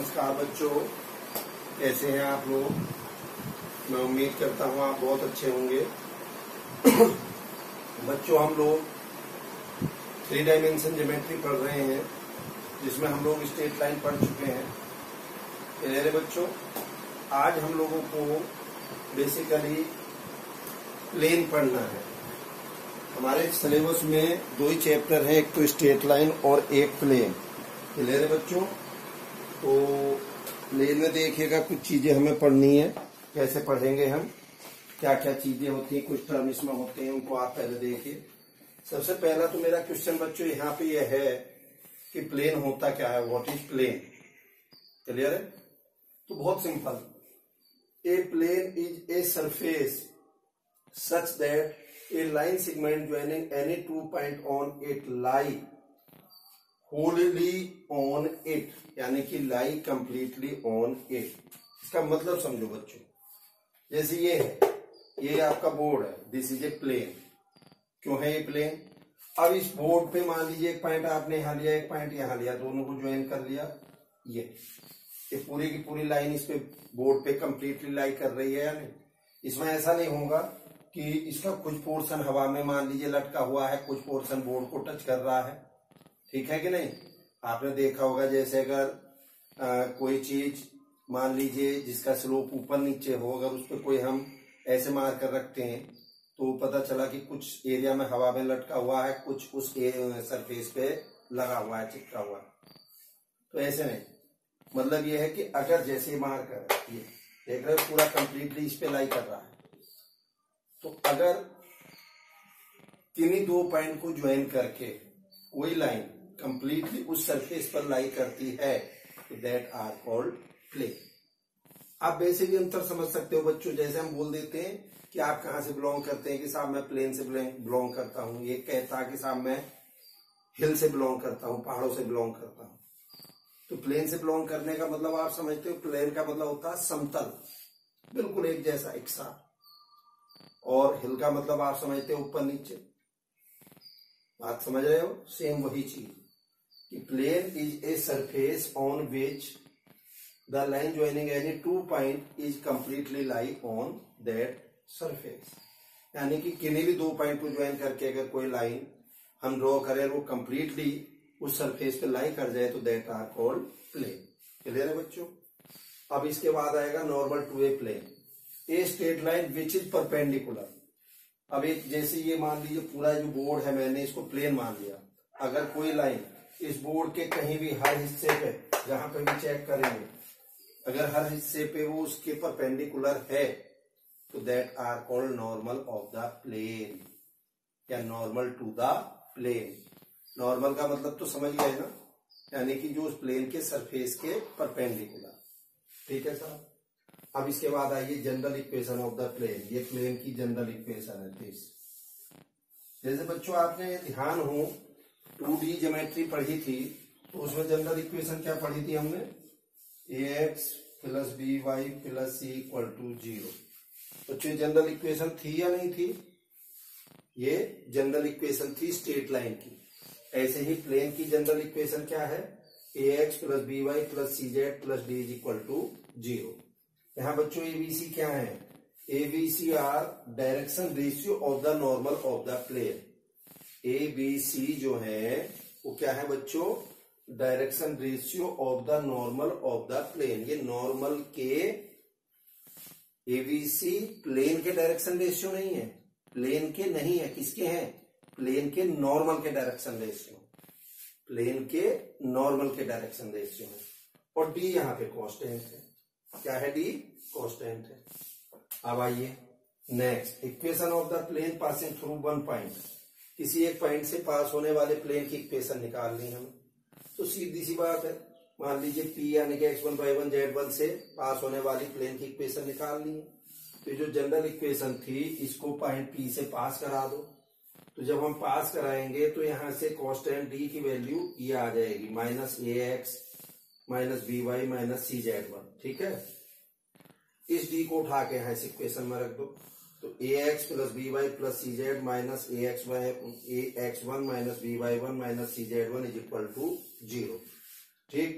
नमस्कार बच्चों, कैसे हैं आप लोग। मैं उम्मीद करता हूं आप बहुत अच्छे होंगे। बच्चों, हम लोग 3 डायमेंशन ज्योमेट्री पढ़ रहे हैं, जिसमें हम लोग स्ट्रेट लाइन पढ़ चुके हैं। मेरे बच्चों, आज हम लोगों को बेसिकली प्लेन पढ़ना है। हमारे सिलेबस में 2 ही चैप्टर हैं, एक तो स्ट्रेट लाइन और एक प्लेन। मेरे बच्चों, तो प्लेन में देखिएगा कुछ चीजें हमें पढ़नी है। कैसे पढ़ेंगे हम, क्या क्या चीजें होती हैं, कुछ टर्म इसमें होते हैं, उनको आप पहले देखिए। सबसे पहला तो मेरा क्वेश्चन बच्चों यहाँ पे यह है कि प्लेन होता क्या है, व्हाट इज प्लेन। क्लियर है? तो बहुत simple, a plane is a surface such that a line segment joining any 2 point on it lie wholly on it, यानी कि लाई कंप्लीटली ऑन इट। इसका मतलब समझो बच्चों, जैसे ये है, ये आपका बोर्ड है, दिस इज ए प्लेन। क्यों है ये प्लेन? अब इस बोर्ड पे मान लीजिए एक पॉइंट आपने यहां लिया, एक पॉइंट यहां लिया, दोनों को ज्वाइन कर लिया। ये पूरी की पूरी लाइन इस पे बोर्ड पे कंप्लीटली लाई कर रही है या नहीं। इसमें ऐसा नहीं होगा कि इसका कुछ पोर्शन हवा में मान लीजिए लटका हुआ है, कुछ पोर्शन बोर्ड को टच कर रहा है। ठीक है कि नहीं? आपने देखा होगा, जैसे अगर कोई चीज मान लीजिए जिसका स्लोप ऊपर नीचे हो, अगर उस पर कोई हम ऐसे मार कर रखते हैं तो पता चला कि कुछ एरिया में हवा में लटका हुआ है, कुछ उस सरफेस पे लगा हुआ है, चिपका हुआ है। तो ऐसे नहीं, मतलब ये है कि अगर जैसे मार कर ये देख रहे हो पूरा कंप्लीटली इस पे लाई कर रहा है, तो अगर किन्हीं 2 पॉइंट को ज्वाइन करके कोई लाइन कंप्लीटली उस सरफेस पर लाई करती है, दैट आर कॉल्ड प्लेन। आप बेसिकली अंतर समझ सकते हो बच्चों। जैसे हम बोल देते हैं कि आप कहां से बिलोंग करते हैं, कि साहब मैं प्लेन से बिलोंग करता हूं। ये कहता है कि साहब मैं हिल से बिलोंग करता हूं, पहाड़ों से बिलोंग करता हूं। तो प्लेन से बिलोंग करने का मतलब आप समझते हो, प्लेन का मतलब होता है समतल, बिल्कुल एक जैसा, एक साथ। और हिल का मतलब आप समझते हो ऊपर नीचे। बात समझ रहे हो? सेम वही चीज कि plane is a surface on which the line joining any 2 point is completely lie on that surface. यानी कि किन्हीं भी 2 पॉइंट को ज्वाइन करके अगर कोई लाइन हम ड्रॉ करें, वो कंप्लीटली उस सरफेस पे लाई कर जाए, तो that are called plane. Clear है बच्चों? अब इसके बाद आएगा normal to a plane, a straight line which is perpendicular. अब एक जैसे ये मान लीजिए पूरा जो बोर्ड है, मैंने इसको प्लेन मान लिया। अगर कोई लाइन इस बोर्ड के कहीं भी हर हिस्से पे, जहां पे भी चेक करेंगे, अगर हर हिस्से पे वो उसके परपेंडिकुलर है, तो that are called normal of the plane, या normal to the plane. Normal का मतलब तो समझ गए ना, यानी कि जो उस प्लेन के सरफेस के परपेंडिकुलर। ठीक है साहब? अब इसके बाद आइए general equation of the plane. ये प्लेन की जनरल इक्वेशन है दिस। जैसे बच्चों आपने ध्यान हो 2D ज्योमेट्री पढ़ी थी, तो उसमें जनरल इक्वेशन क्या पढ़ी थी हमने? ax + by + c = 0। बच्चों जनरल इक्वेशन थी या नहीं थी? ये जनरल इक्वेशन थी स्ट्रेट लाइन की। ऐसे ही प्लेन की जनरल इक्वेशन क्या है? ax + by + cz + d = 0। यहाँ बच्चों एबीसी क्या है? A B C are direction ratio of the normal of the plane. A B C जो है वो क्या है बच्चों? Direction ratio of the normal of the plane. ये नॉर्मल के, एबीसी प्लेन के डायरेक्शन रेशियो नहीं है, प्लेन के नहीं है, किसके हैं? प्लेन के नॉर्मल के डायरेक्शन रेशियो, प्लेन के नॉर्मल के डायरेक्शन रेशियो है। और डी यहाँ पे कांस्टेंट है। क्या है? डी कांस्टेंट है। अब आइए next, equation of the plane passing through 1 point. किसी एक पॉइंट से पास होने वाले प्लेन की इक्वेशन निकालनी हमें। तो सीधी सी बात है, मान लीजिए P यानी कि x1 y1 z1 से पास होने वाली प्लेन की इक्वेशन निकालनी है। तो जो जनरल इक्वेशन थी, इसको पॉइंट P से पास करा दो। तो जब हम पास कराएंगे तो यहां से कांस्टेंट डी की वैल्यू ये आ जाएगी, -ax -by -cz1। ठीक है? इस डी को उठा के यहां इस इक्वेशन में रख दो, तो ax + by + cz -ax1 -by1 -cz1 = 0। ठीक?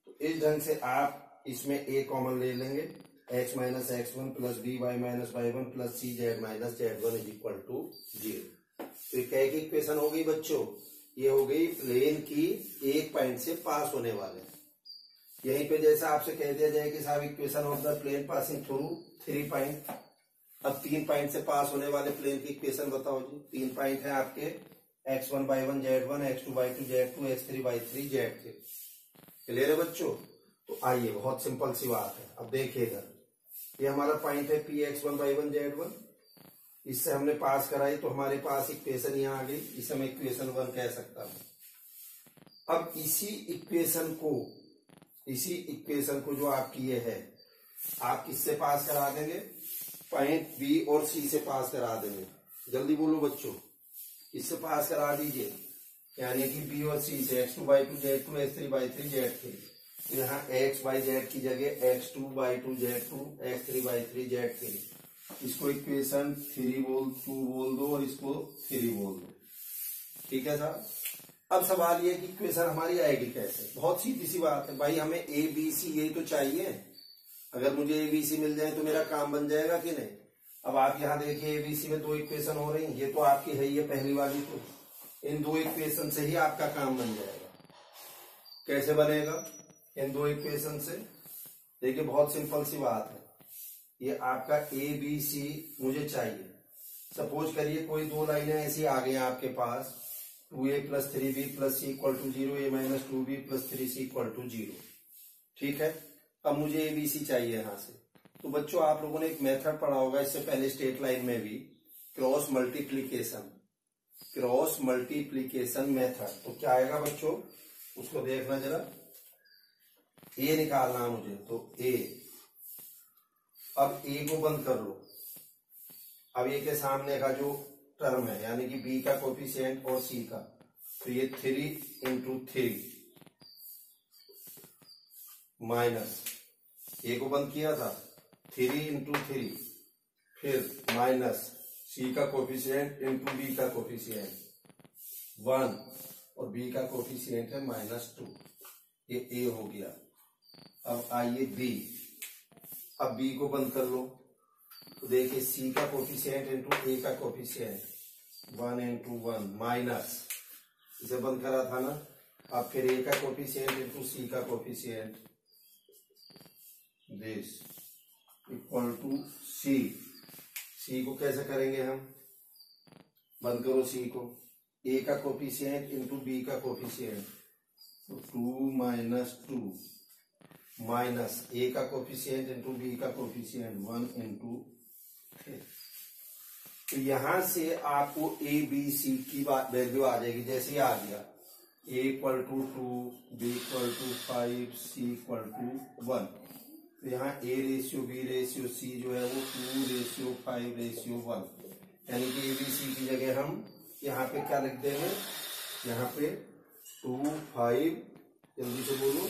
तो इस ढंग से आप इसमें a कॉमन ले लेंगे, x minus x1 plus B Y minus y1 plus C Z minus z1 is equal to 0। तो क्या एक इक्वेशन हो गई बच्चों? ये हो गई प्लेन की एक पॉइंट से पास होने वाले। यहीं पे जैसा आपसे कह दिया जाए कि साहब equation of the plane passing through 3 point. अब 3 पॉइंट से पास होने वाले प्लेन की इक्वेशन बताओ जी। 3 पॉइंट है आपके x1 y1 z1, x2 y2 z2, x3 y3 z3। Clear है बच्चों? तो आइए, बहुत सिंपल सी बात है। अब देखिएगा, ये हमारा पॉइंट है px1 y1 z1, इससे हमने पास कराई तो हमारे पास इक्वेशन यहाँ आ गई, इसे मैं इक्वेशन 1 कह सकता हूं। अब इसी इक्वेशन को जो आपकी ये है, आप किससे पास करा देंगे? पॉइंट बी और सी से पास करा देंगे। जल्दी बोलो बच्चों, इससे पास करा दीजिए, यानी कि बी और सी से x2 y2 z2, x3 y3 z3। यहाँ x y z की जगह x2 y2 z2, x3 y3 z3। इसको इक्वेशन 2 बोल दो और इसको 3 बोल दो। ठीक है साहब? अब सवाल ये कि इक्वेशन हमारी आएगी कैसे? बहुत सीधी सी बात है भाई, हमें ए बी सी यही तो चाहिए। अगर मुझे ए बी सी मिल जाए तो मेरा काम बन जाएगा कि नहीं? अब आप यहाँ देखिए, ए बी सी में 2 इक्वेशन हो रही, ये तो आपकी है, ये पहली वाली। तो इन 2 इक्वेशन से ही आपका काम बन जाएगा। कैसे बनेगा? इन 2 इक्वेशन से देखिए, बहुत सिंपल सी बात है। ये आपका ए बी सी मुझे चाहिए। सपोज करिए कोई 2 लाइनें ऐसी आ गई आपके पास, 2a plus 3b plus C equal to 0, a minus 2b plus 3c equal to 0। ठीक है? अब मुझे ए बी सी चाहिए यहां से। तो बच्चों, आप लोगों ने एक मेथड पढ़ा होगा इससे पहले स्ट्रेट लाइन में भी, क्रॉस मल्टीप्लीकेशन मेथड। तो क्या आएगा बच्चों, उसको देखना जरा। ए निकालना मुझे, तो ए। अब ए को बंद कर लो। अब ए के सामने का जो टर्म है, यानी कि बी का कोफिशिएंट और सी का, तो ये 3 इंटू 3 माइनस, ए को बंद किया था, 3 इंटू 3, फिर माइनस सी का कोफिशिएंट इंटू बी का कोफिशिएंट 1 और बी का कोफिशिएंट है -2। ये ए हो गया। अब आइए बी। अब बी को बंद कर लो, तो देखिए सी का कोफिशिएंट इंटू ए का कोफिशिएंट 1 इंटू 1 माइनस, इसे बंद करा था ना। अब फिर ए का कोफिशिएंट इंटू सी का कोफिशिएंट, दिस इक्वल टू सी। सी को कैसे करेंगे हम? बंद करो सी को। ए का कोफिशिएंट इंटू बी का कोफिशिएंट, तो 2 माइनस 2 माइनस ए का कोफिशिएंट इंटू बी का कोफिशिएंट 1 इंटू 3। तो यहां से आपको ए बी सी की वैल्यू आ जाएगी। जैसे ही आ गया, A equal to 2, B equal to 5, C equal to 1। तो यहाँ A ratio B ratio C जो है वो 2 रेशियो 5 रेशियो 1, यानी कि ए बी सी की जगह हम यहाँ पे क्या लिख देंगे? यहाँ पे 2, 5, जल्दी से बोलो,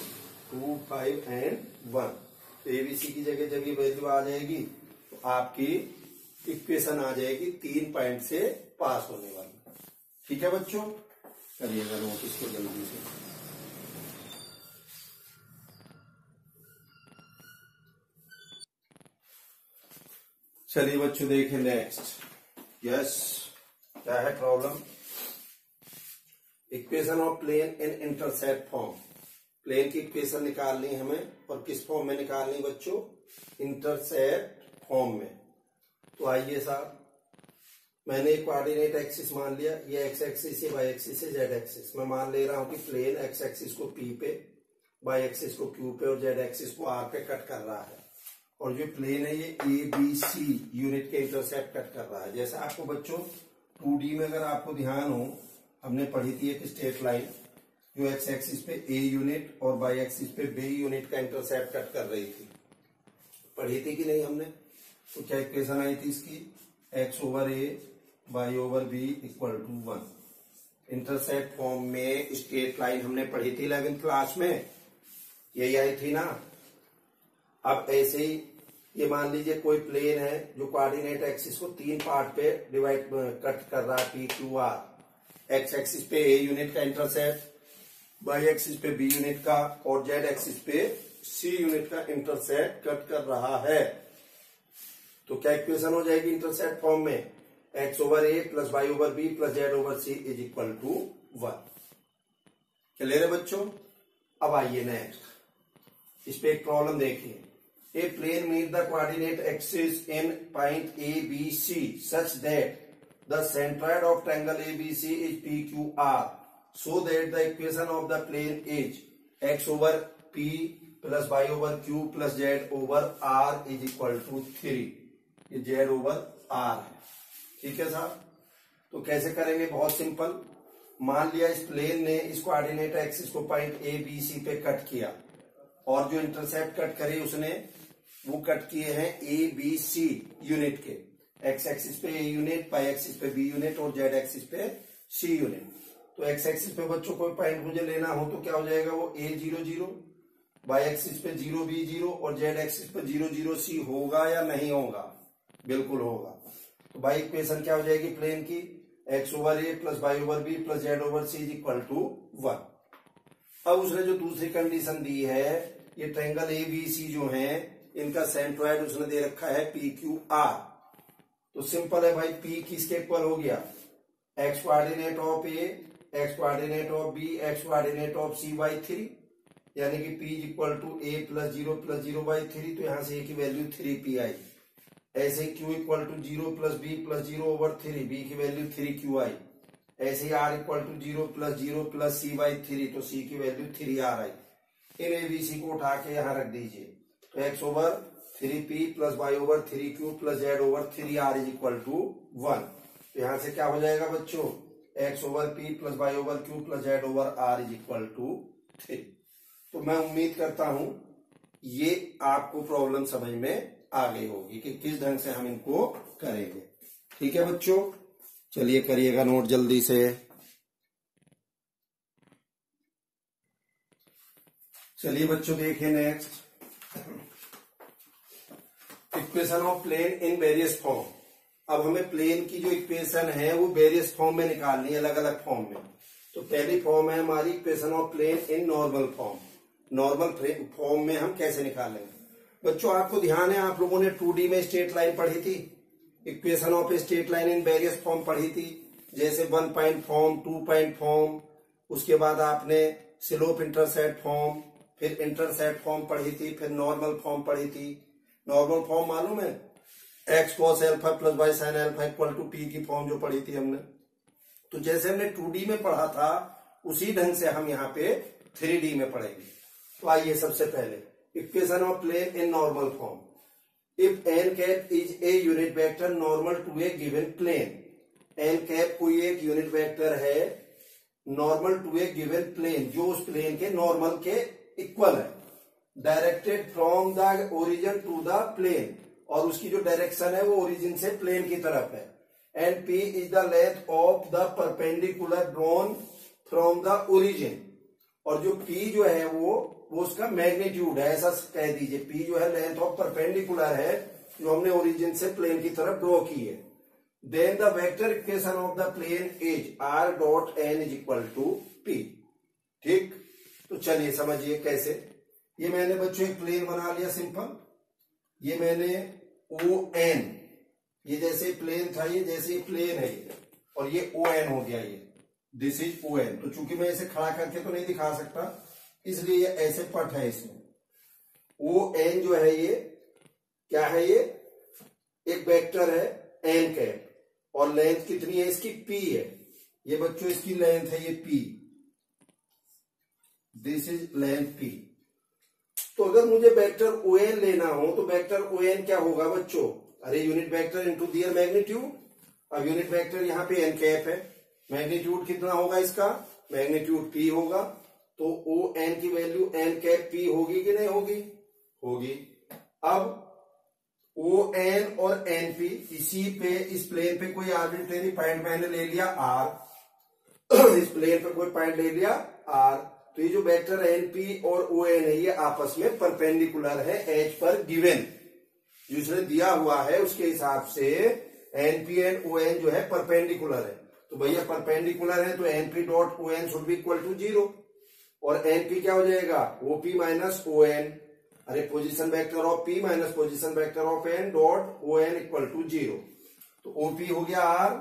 2, 5 एंड 1। तो एबीसी की जगह जब ये वैल्यू आ जाएगी तो आपकी इक्वेशन आ जाएगी 3 पॉइंट से पास होने वाली। ठीक है बच्चों? करिएगा नोट इसको जल्दी से। चलिए बच्चों देखें नेक्स्ट। यस, क्या है problem? Equation of plane in intercept form. Plane की इक्वेशन निकालनी है हमें, और किस फॉर्म में निकालनी बच्चों? इंटरसेप्ट फॉर्म में। तो आइए साहब, मैंने एक कोऑर्डिनेट एक्सिस मान लिया, ये एक्स एक्सिस, ये वाई एक्सिस, है जेड एक्सिस। मैं मान ले रहा हूं कि प्लेन एक्स एक्सिस को पी पे, वाई एक्सिस को क्यू पे और जेड एक्सिस को आर पे कट कर रहा है। और जो प्लेन है ये ए बी सी यूनिट के इंटरसेप्ट कट कर रहा है। जैसे आपको बच्चों 2D में अगर आपको ध्यान हो, हमने पढ़ी थी एक स्ट्रेट लाइन जो एक्स एक्सिस पे ए यूनिट और वाई एक्सिस पे बी यूनिट का इंटरसेप्ट कट कर रही थी। पढ़ी थी कि नहीं हमने? तो क्या इक्वेशन आई थी इसकी? X over A Y over B equal to 1। Intercept form में स्ट्रेट लाइन हमने पढ़ी थी 11th क्लास में, यही आई थी ना। अब ऐसे ही ये मान लीजिए कोई प्लेन है जो कोऑर्डिनेट एक्सिस को 3 पार्ट पे डिवाइड कट कर रहा है, P Q R. X axis पे ए यूनिट का इंटरसेप्ट, वाई एक्सिस पे बी यूनिट का और जेड एक्सिस पे सी यूनिट का इंटरसेक्ट कट कर रहा है। तो क्या इक्वेशन हो जाएगी इंटरसेक्ट फॉर्म में, X over A plus Y over B plus Z over C is equal to 1। Clear है बच्चों। अब आइए नेक्स्ट, इस पे एक प्रॉब्लम देखिए। A plane meet the coordinate axis in point A B C such that the centroid of triangle A B C is P Q R, so that the equation of the plane is x over p plus y over q plus z over r is equal to 3। ये z over r है, ठीक है साहब। तो कैसे करेंगे, बहुत simple. मान लिया इस प्लेन ने इस कोऑर्डिनेट एक्सिस को पॉइंट ए बी सी पे कट किया और जो इंटरसेप्ट कट करे उसने वो कट किए हैं ए बी सी यूनिट के, एक्स एक्सिस पे ए यूनिट, वाई एक्सिस पे बी यूनिट और जेड एक्सिस पे सी यूनिट। तो एक्स एक्सिस पे बच्चों कोई पॉइंट मुझे लेना हो तो क्या हो जाएगा, वो ए 0 0, वाई एक्सिस पे 0 बी 0 और जेड एक्सिस पे 0 0 सी होगा या नहीं होगा, बिल्कुल होगा। तो बाई इक्वेशन क्या हो जाएगी प्लेन की, x over A plus Y over B plus Z over C is equal to 1। अब उसने जो दूसरी कंडीशन दी है, ये ट्रायंगल ए बी सी जो है इनका सेंट्रॉइड उसने दे रखा है पी क्यू आर। तो सिंपल है भाई, पी किसके इक्वल हो गया, x coordinate of a, x coordinate of b, x coordinate of c by 3, यानी कि p is equal to a plus 0 by 3। तो यहां से a की वैल्यू 3p आई। ऐसे q equal to 0 plus b plus 0 over 3, b की value 3q आई। ऐसे ही r equal to 0 plus c by 3, तो c की वैल्यू 3r आई। इन abc को उठा के यहां रख दीजिए, तो x over 3p plus y over 3q plus z over 3r is equal to 1। तो यहां से क्या हो जाएगा बच्चों, x over p plus Y over q plus Z over r is equal to 3। तो मैं उम्मीद करता हूं ये आपको प्रॉब्लम समझ में आ गई होगी कि किस ढंग से हम इनको करेंगे। ठीक है बच्चों, चलिए करिएगा नोट जल्दी से। चलिए बच्चों देखिए next, equation of plane in various form. अब हमें प्लेन की जो इक्वेशन है वो वेरियस फॉर्म में निकालनी है, अलग अलग फॉर्म में। तो पहली फॉर्म है हमारी equation of plane in normal form. Normal form में हम कैसे निकालेंगे बच्चों, आपको ध्यान है आप लोगों ने 2D में स्ट्रेट लाइन पढ़ी थी, equation of straight line in various form पढ़ी थी, जैसे 1 पॉइंट फॉर्म, 2 पॉइंट फॉर्म, उसके बाद आपने स्लोप इंटरसेप्ट फॉर्म, फिर इंटरसेप्ट फॉर्म पढ़ी थी, फिर नॉर्मल फॉर्म पढ़ी थी। नॉर्मल फॉर्म मालूम है, x cos alpha plus y sin alpha equal to p की फॉर्म जो पढ़ी थी हमने। तो जैसे हमने 2D में पढ़ा था उसी ढंग से हम यहाँ पे 3D में पढ़ेंगे। तो आइए सबसे पहले equation of plane in normal form. If n cap is a unit vector normal to a given plane, n cap कोई एक यूनिट वेक्टर है normal to a given plane, जो उस प्लेन के नॉर्मल के इक्वल है, directed from the origin to the plane, और उसकी जो डायरेक्शन है वो ओरिजिन से प्लेन की तरफ है। And p is the length of the perpendicular drawn from the origin, और जो p जो है वो उसका मैग्नीट्यूड है, ऐसा कह दीजिए। p जो है लेंथ ऑफ परपेंडिकुलर है जो हमने ओरिजिन से प्लेन की तरफ ड्रॉ की है। Then the vector equation of the plane is r dot n is equal to p। ठीक, तो चलिए समझिए कैसे। ये मैंने बच्चों एक प्लेन बना लिया सिंपल, ये मैंने ON, ये जैसे प्लेन था, ये जैसे प्लेन है ये, और ये ON हो गया, ये दिस इज ON। तो चूंकि मैं इसे खड़ा करके तो नहीं दिखा सकता, इसलिए ये ऐसे पट है इसमें। ON जो है ये क्या है, ये एक वेक्टर है n कैप, और लेंथ कितनी है इसकी, p है। ये बच्चों इसकी लेंथ है ये p, this is length p। तो अगर मुझे वेक्टर ON लेना हो तो वेक्टर ON क्या होगा बच्चों, अरे यूनिट वेक्टर इनटू दियर मैग्नीट्यूड। अब यूनिट वेक्टर यहाँ पे n कैप है, मैग्नीट्यूड कितना होगा इसका, मैग्नीट्यूड p होगा। तो ON की वैल्यू n कैप p होगी कि नहीं होगी, होगी। अब ON और NP इसी पे, इस प्लेन पे कोई आर्बिट्रेरी पॉइंट मैंने ले लिया r, इस प्लेन पे कोई पॉइंट ले लिया r, तो ये जो वेक्टर NP और ON है ये आपस में परपेंडिकुलर है एच पर गिवन, जो इसने दिया हुआ है उसके हिसाब से NP एंड ON जो है परपेंडिकुलर है। तो भैया परपेंडिकुलर है तो NP dot ON should be equal to 0। और एन पी क्या हो जाएगा, ओपी माइनस ओ एन, अरे position vector of P minus position vector of N dot O N equal to 0। तो ओपी हो गया आर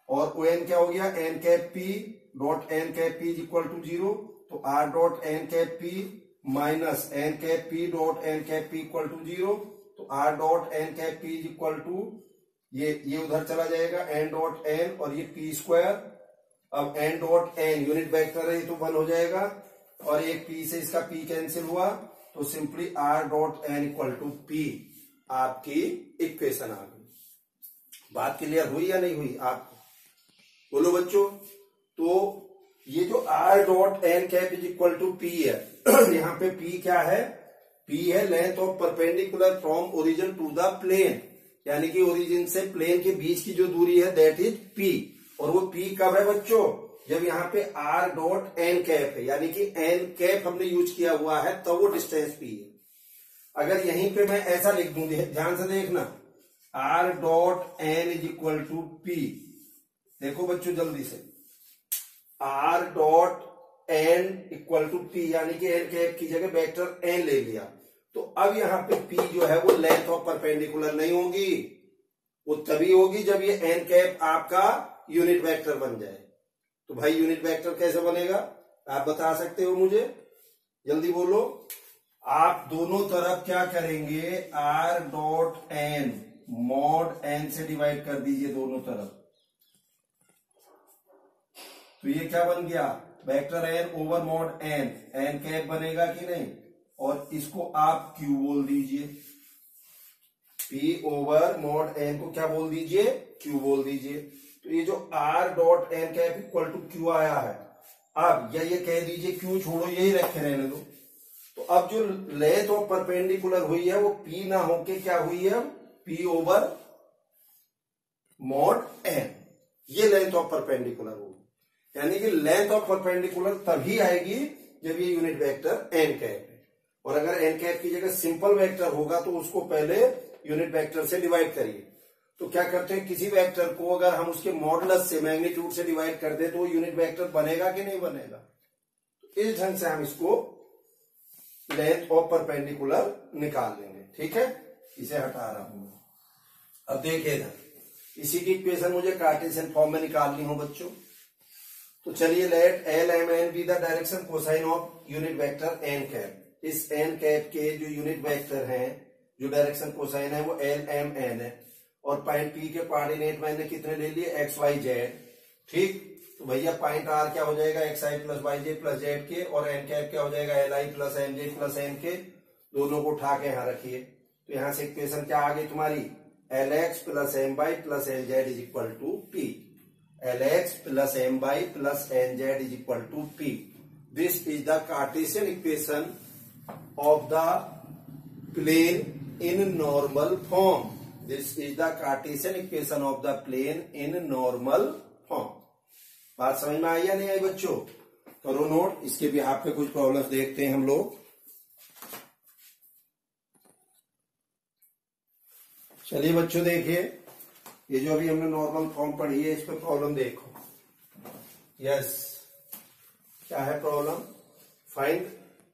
और ओ एन क्या हो गया n cap p dot n cap p is equal to 0। तो r dot n cap p minus n cap p dot n cap p equal to 0। तो r dot n cap p is equal to ये उधर चला जाएगा n dot n और ये p square. अब n dot n unit vector है तो 1 हो जाएगा और एक पी से इसका पी कैंसिल हुआ तो simply r dot n equal to p आपकी इक्वेशन आ गई। बात क्लियर हुई या नहीं हुई आप बोलो बच्चों। तो ये जो r dot n cap is equal to p है यहाँ पे पी क्या है, पी है length of perpendicular from origin to the plane, यानी कि ओरिजिन से प्लेन के बीच की जो दूरी है दैट इज पी। और वो पी कब है बच्चों, जब यहाँ पे आर डॉट एन कैप है, यानी कि एन कैप हमने यूज किया हुआ है तब वो डिस्टेंस पी है। अगर यहीं पे मैं ऐसा लिख दूं, ध्यान से देखना, r dot n is equal to p, देखो बच्चों जल्दी से, r dot n equal to p यानी कि एन कैप की जगह वेक्टर एन ले लिया। तो अब यहाँ पे पी जो है वो लेंथ ऑफ परपेंडिकुलर नहीं होगी, वो तभी होगी जब ये एन कैप आपका यूनिट वेक्टर बन जाए। तो भाई यूनिट वेक्टर कैसे बनेगा आप बता सकते हो मुझे, जल्दी बोलो। आप दोनों तरफ क्या करेंगे, r dot n mod n से डिवाइड कर दीजिए दोनों तरफ। तो ये क्या बन गया, vector n over mod n, n cap बनेगा कि नहीं, और इसको आप क्यू बोल दीजिए। पी ओवर मॉड एन को क्या बोल दीजिए, क्यू बोल दीजिए। तो ये जो r dot n cap equal to q आया है, अब या ये कह दीजिए क्यू छोड़ो यही रखे रहने दो। तो अब जो लेंथ ऑफ परपेंडिकुलर हुई है वो पी ना होके क्या हुई है, पी ओवर मॉड एन, ये लेंथ ऑफ परपेंडिकुलर होगी। यानी कि लेंथ ऑफ परपेंडिकुलर तभी आएगी जब ये यूनिट वेक्टर एन कैप है। और अगर एन कैप की जगह सिंपल वेक्टर होगा तो उसको पहले यूनिट वेक्टर से डिवाइड करिए। तो क्या करते हैं, किसी वेक्टर को अगर हम उसके मॉडुलस से मैग्नीट्यूड से डिवाइड कर दे तो वो यूनिट वेक्टर बनेगा कि नहीं बनेगा। तो इस ढंग से हम इसको लेंथ ऑफ परपेंडिकुलर निकाल लेंगे। ठीक है, इसे हटा रहा हूं। अब देखिए इधर, इसी की इक्वेशन मुझे कार्टेशियन फॉर्म में निकालनी हो बच्चों। तो चलिए, let l m n be the direction cosine of unit vector n cap. इस एन कैप के जो यूनिट वेक्टर हैं, जो डायरेक्शन कोसाइन है वो एल एम एन है, और पॉइंट पी के कोऑर्डिनेट मैंने कितने ले लिए, एक्स वाई जेड। ठीक, तो भैया पॉइंट आर क्या हो जाएगा, x i plus y j plus z k, और एन कैप क्या हो जाएगा, l i plus m j plus n k. दोनों को उठा के यहां रखिए। तो यहां से इक्वेशन क्या आ गई तुम्हारी, l x plus m y plus n z is equal to p. L x plus m y plus n z is equal to p. This is the Cartesian equation of the plane in normal form. This is the Cartesian equation of the plane in normal form. बात समझ में आई या नहीं आई बच्चों, करो note. इसके भी आपके कुछ प्रॉब्लम्स देखते हैं हम लोग। चलिए बच्चों देखिए, ये जो अभी हमने नॉर्मल फॉर्म पढ़ी है इस पे प्रॉब्लम देखो। यस, क्या है problem, find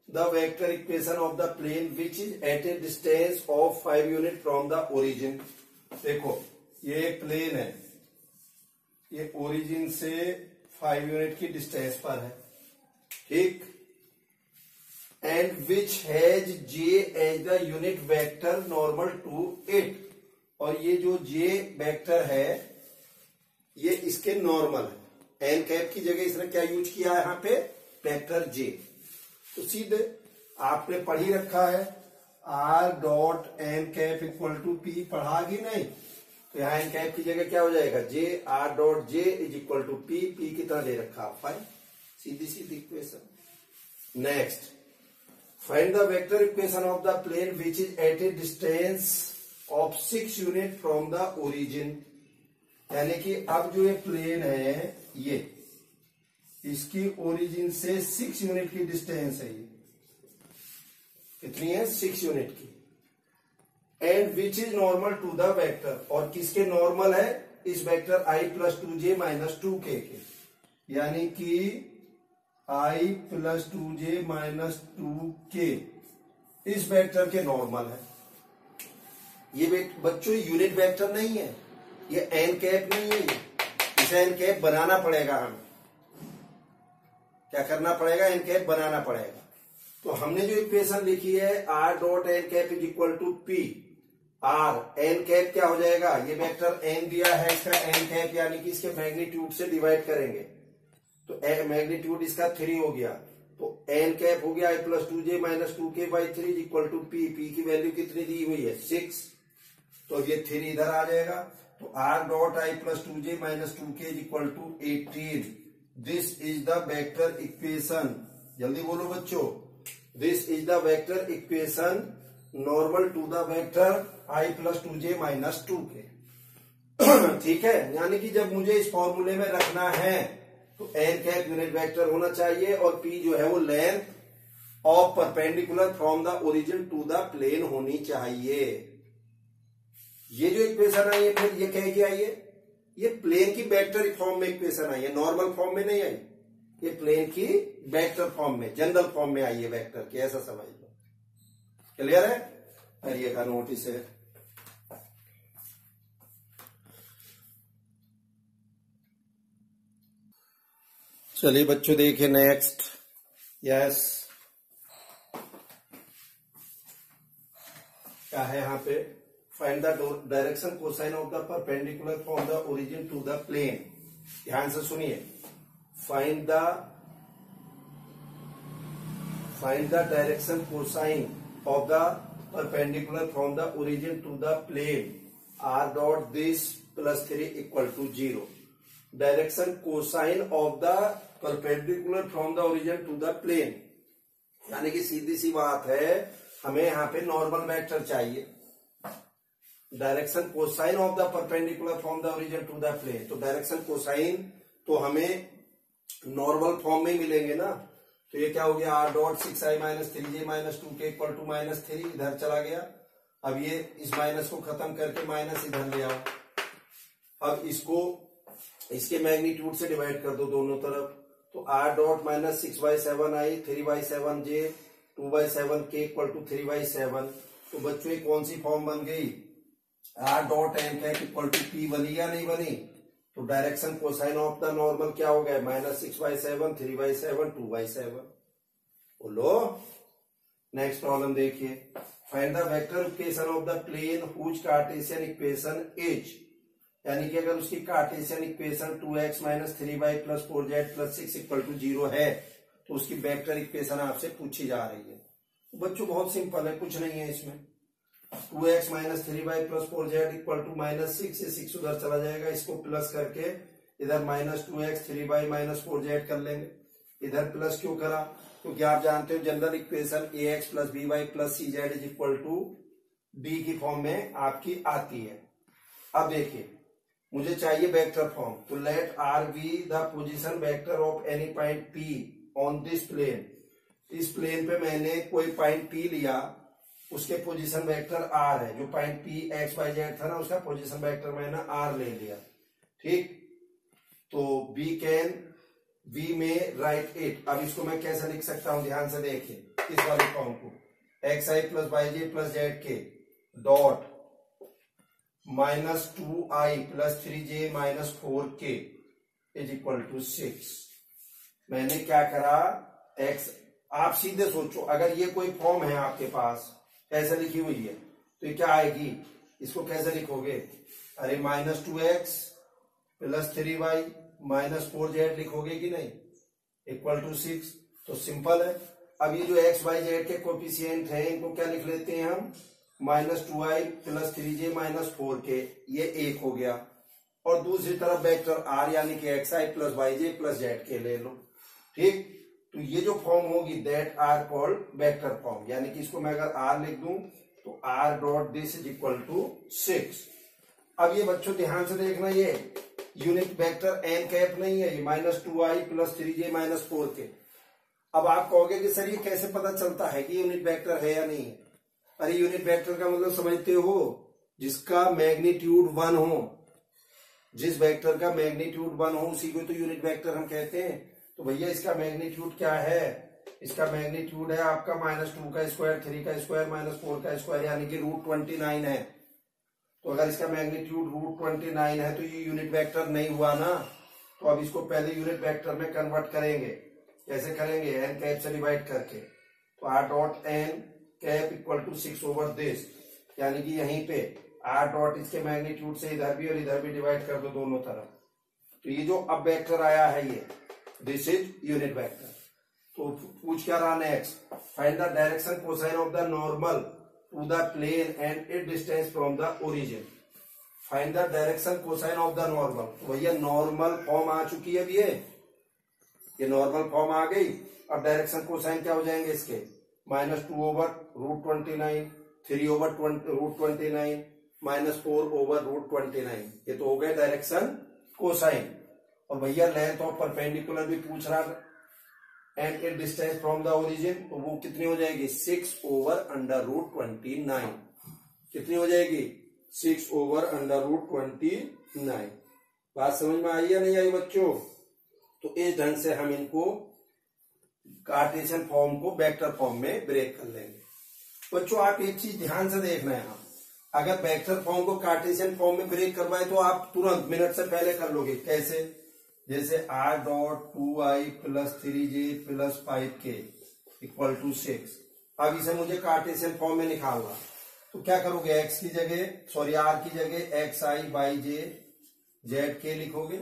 the vector equation of the plane which is at a distance of 5 unit from the origin. देखो ये एक प्लेन है, ये ओरिजिन से 5 यूनिट की डिस्टेंस पर है। ठीक, and which has j as the unit vector normal to it. और ये जो जे वेक्टर है ये इसके नॉर्मल है। एन कैप की जगह इसने क्या यूज किया है यहाँ पे, वेक्टर जे। तो सीधे आपने पढ़ ही रखा है, r dot n cap equal to p, पढ़ा कि नहीं। तो यहाँ एन कैप की जगह क्या हो जाएगा, J, R dot J is equal to P. P कितना दे रखा आप, 5, सीधी सीधी equation. Next, find the vector equation of the plane which is at a distance of 6 unit from the origin. यानी कि अब जो ये प्लेन है ये, इसकी ओरिजिन से 6 यूनिट की डिस्टेंस है। ये कितनी है, 6 यूनिट की। And which is normal to the vector, और किसके नॉर्मल है, इस vector i plus 2j minus 2k के। यानी कि आई प्लस 2j माइनस 2k इस वेक्टर के नॉर्मल है। ये बच्चों यूनिट वेक्टर नहीं है, ये एन कैप नहीं है, इसे एन कैप बनाना पड़ेगा। हमें क्या करना पड़ेगा? एन कैप बनाना पड़ेगा। तो हमने जो इक्वेशन लिखी है r dot n cap is equal to p r n cap क्या हो जाएगा? ये वेक्टर एन दिया है, इसका एन कैप यानी कि इसके मैग्नीट्यूड से डिवाइड करेंगे तो मैग्नीट्यूड इसका 3 हो गया, तो एन कैप हो गया I plus 2j minus 2k by 3 is equal to P. P की वैल्यू कितनी दी हुई है? 6। तो ये 3 इधर आ जाएगा, तो r dot i plus 2j minus 2k is equal to 18। This is the vector equation, जल्दी बोलो बच्चों, this is the vector equation normal to the vector i plus 2j minus 2k। ठीक है, यानी कि जब मुझे इस फॉर्मूले में रखना है तो एन कैप यूनिट वेक्टर होना चाहिए और पी जो है वो length of perpendicular from the origin to the plane होनी चाहिए। ये जो इक्वेशन आई है फिर ये कह के आई है, ये प्लेन की वेक्टर फॉर्म में इक्वेशन आई है, नॉर्मल फॉर्म में नहीं आई। ये प्लेन की वेक्टर फॉर्म में, जनरल फॉर्म में आई है वेक्टर की, ऐसा समझ लो। क्लियर है? ये का नोटिस है। चलिए बच्चों देखिए नेक्स्ट। यस, क्या है यहाँ पे? Find the direction cosine of the perpendicular from the origin to the plane. ध्यान से सुनिए, find the direction cosine of the perpendicular from the origin to the plane r dot this plus 3 equal to 0। Direction cosine of the perpendicular from the origin to the plane, यानी कि सीधी सी बात है, हमें यहाँ पे नॉर्मल वेक्टर चाहिए। Direction cosine of the perpendicular from the origin to the plane, तो डायरेक्शन कोसाइन तो हमें नॉर्मल फॉर्म में मिलेंगे ना। तो ये क्या हो गया? R dot 6i minus 3j minus 2k equal to minus 3, इधर चला गया। अब ये इस माइनस को खत्म करके माइनस इधर ले आओ। अब इसको इसके मैग्नीट्यूड से डिवाइड कर दो दोनों तरफ, तो r dot minus 6/7i 3/7j 2/7k equal to 3/7। तो बच्चों ये कौन सी फॉर्म बन गई? R dot n cap equal to p बनी या नहीं बनी? तो direction cosine of the normal क्या हो गया? माइनस 6/7 3/7 2/7। बोलो नेक्स्ट प्रॉब्लम देखिए। Find the vector equation of the plane whose Cartesian equation is, यानी कि अगर उसकी Cartesian equation 2x minus 3y plus 4z plus 6 equal to 0 है तो उसकी वेक्टर इक्वेशन आपसे पूछी जा रही है। तो बच्चों बहुत सिंपल है, कुछ नहीं है इसमें। 2x minus 3y plus 4z equal to minus 6, ये 6 उधर चला जाएगा, इसको प्लस करके इधर minus 2x 3y minus 4z कर लेंगे। इधर प्लस क्यों करा? क्योंकि आप जानते हो general equation ax plus by plus cz is equal to d की फॉर्म में आपकी आती है। अब देखिए मुझे चाहिए वेक्टर फॉर्म, तो let r be the position vector of any point p on this plane. इस प्लेन पे मैंने कोई पॉइंट p लिया, उसके पोजीशन वेक्टर r है। जो point p x y z था ना, उसका पोजीशन वेक्टर मैंने r ले लिया। ठीक, तो v में राइट इट। अब इसको मैं कैसे लिख सकता हूं? ध्यान से देखिए इस वाले फॉर्म को, xi plus yj plus zk dot minus 2i plus 3j minus 4k is equal to 6। मैंने क्या करा? x, आप सीधे सोचो, अगर ये कोई फॉर्म है आपके पास ऐसे लिखी हुई है तो ये क्या आएगी? इसको कैसे लिखोगे? अरे minus 2x plus 3y minus 4z लिखोगे कि नहीं, इक्वल टू 6। तो सिंपल है। अब ये जो x y z के कोफिशिएंट है इनको क्या लिख लेते हैं हम? Minus 2i plus 3j minus 4k, ये 1 हो गया। और दूसरी तरफ वेक्टर r यानी कि xi plus yj plus zk ले लो। ठीक, तो ये जो फॉर्म होगी that are called vector form, यानी कि इसको मैं अगर r लिख दूं तो r dot this is equal to 6। अब ये बच्चों ध्यान से देखना, ये यूनिट वेक्टर n कैप नहीं है, ये minus 2i plus 3j minus 4k। अब आप कहोगे कि सर ये कैसे पता चलता है कि यूनिट वेक्टर है या नहीं है? अरे यूनिट वेक्टर का मतलब समझते हो? जिसका मैग्नीट्यूड 1 हो, जिस वेक्टर का मैग्नीट्यूड 1 हो उसी को तो यूनिट वेक्टर हम कहते हैं। तो भैया इसका मैग्नीट्यूड क्या है, इसका मैग्नीट्यूड है आपका -2 का स्क्वायर, 3 का स्क्वायर, -4 का स्क्वायर, यानी कि √29 है। तो अगर इसका मैग्नीट्यूड √29 है तो ये यूनिट वेक्टर नहीं हुआ ना। तो अब इसको पहले यूनिट वेक्टर में कन्वर्ट करेंगे। कैसे करेंगे, एन कैप से डिवाइड करके। तो r dot n cap equal to 6/this, यानी कि यहीं पे r डॉट इसके मैग्नीट्यूड से इधर भी और इधर भी डिवाइड कर दो दोनों तरफ। तो ये जो अब वेक्टर आया है ये दिस इज यूनिट वेक्टर। तो पूछ क्या रहा next, find the direction cosine of the normal to the plane and it distance from the origin. Find the direction cosine of the normal. तो भैया नॉर्मल फॉर्म आ चुकी है, अब ये नॉर्मल फॉर्म आ गई। अब डायरेक्शन कोसाइन क्या हो जाएंगे इसके, -2/√29, 3/√29, -4/√29। ये तो हो गए डायरेक्शन कोसाइन। और भैया लेंथ ऑफ परपेंडिकुलर भी पूछ रहा and it distance from the origin, तो वो कितनी हो जाएगी, 6/√29। कितनी हो जाएगी, 6/√29। बात समझ में आई या नहीं आई बच्चों। तो इस ढंग से हम इनको कार्टेशियन फॉर्म को वेक्टर फॉर्म में ब्रेक कर लेंगे। बच्चों आप एक चीज ध्यान से देखना है, अगर वेक्टर फॉर्म को कार्टेशियन फॉर्म में ब्रेक करवाए तो आप तुरंत मिनट से पहले कर लोगे। कैसे, जैसे r dot 2i + 3j + 5k = 6। अब इसे मुझे कार्टेशियन फॉर्म में निकालना, तो क्या करोगे, x की जगह r की जगह xi/j zk लिखोगे।